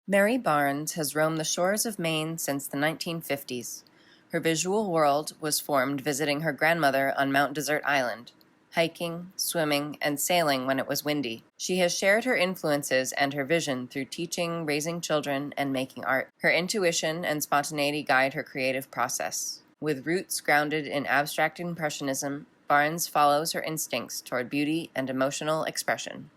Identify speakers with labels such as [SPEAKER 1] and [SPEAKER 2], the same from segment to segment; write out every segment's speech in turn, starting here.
[SPEAKER 1] Mary Barnes has roamed the shores of Maine since the 1950s. Her visual world was formed visiting her grandmother on Mount Desert Island, hiking, swimming, and sailing when it was windy. She has shared her influences and her vision through teaching, raising children, and making art. Her intuition and spontaneity guide her creative process. With roots grounded in abstract impressionism, Barnes follows her instincts toward beauty and emotional expression.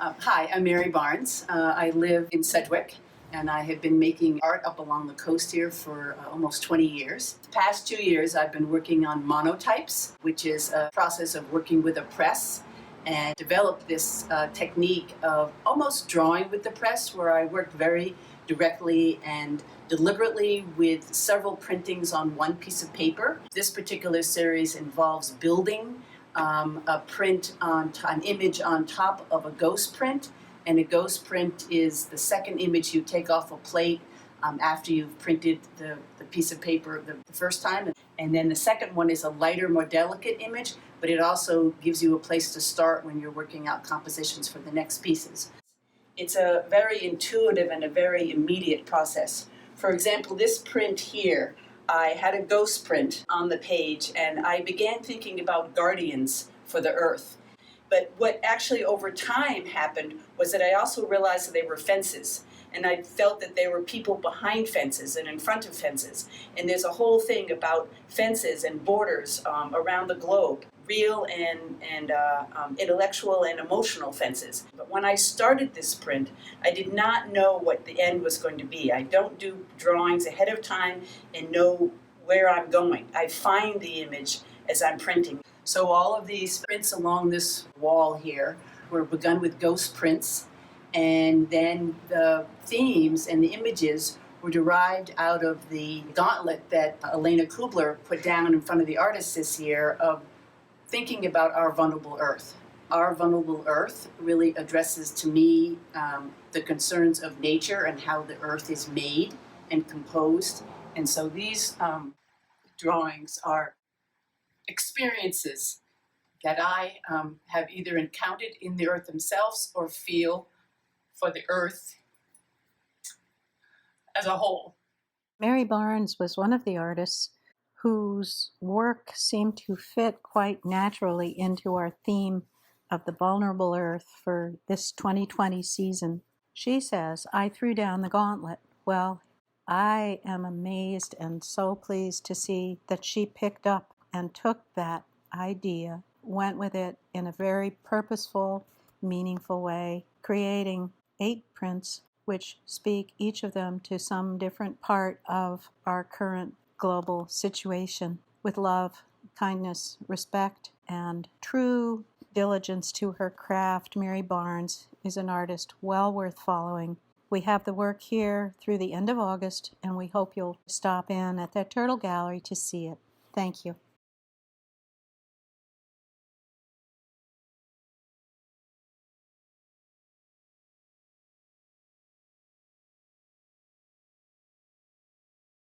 [SPEAKER 2] Hi, I'm Mary Barnes. I live in Sedgwick, and I have been making art up along the coast here for almost 20 years. The past 2 years, I've been working on monotypes, which is a process of working with a press, and developed this technique of almost drawing with the press, where I work very directly and deliberately with several printings on one piece of paper. This particular series involves building a print on an image on top of a ghost print, and a ghost print is the second image you take off a plate after you've printed the piece of paper the first time. And then the second one is a lighter, more delicate image, but it also gives you a place to start when you're working out compositions for the next pieces. It's a very intuitive and a very immediate process. For example, this print here, I had a ghost print on the page, and I began thinking about guardians for the earth. But what actually over time happened was that I also realized that they were fences, and I felt that there were people behind fences and in front of fences. And there's a whole thing about fences and borders around the globe, real and intellectual and emotional fences. But when I started this print, I did not know what the end was going to be. I don't do drawings ahead of time and know where I'm going. I find the image as I'm printing. So all of these prints along this wall here were begun with ghost prints, and then the themes and the images were derived out of the gauntlet that Elena Kubler put down in front of the artists this year of thinking about our vulnerable earth. Our vulnerable earth really addresses to me the concerns of nature and how the earth is made and composed. And so these drawings are experiences that I have either encountered in the earth themselves or feel for the earth as a whole.
[SPEAKER 3] Mary Barnes was one of the artists whose work seemed to fit quite naturally into our theme of the vulnerable earth for this 2020 season. She says, "I threw down the gauntlet." Well, I am amazed and so pleased to see that she picked up and took that idea, went with it in a very purposeful, meaningful way, creating 8 prints which speak each of them to some different part of our current global situation, with love, kindness, respect, and true diligence to her craft. Mary Barnes is an artist well worth following. We have the work here through the end of August, and we hope you'll stop in at the Turtle Gallery to see it. Thank you.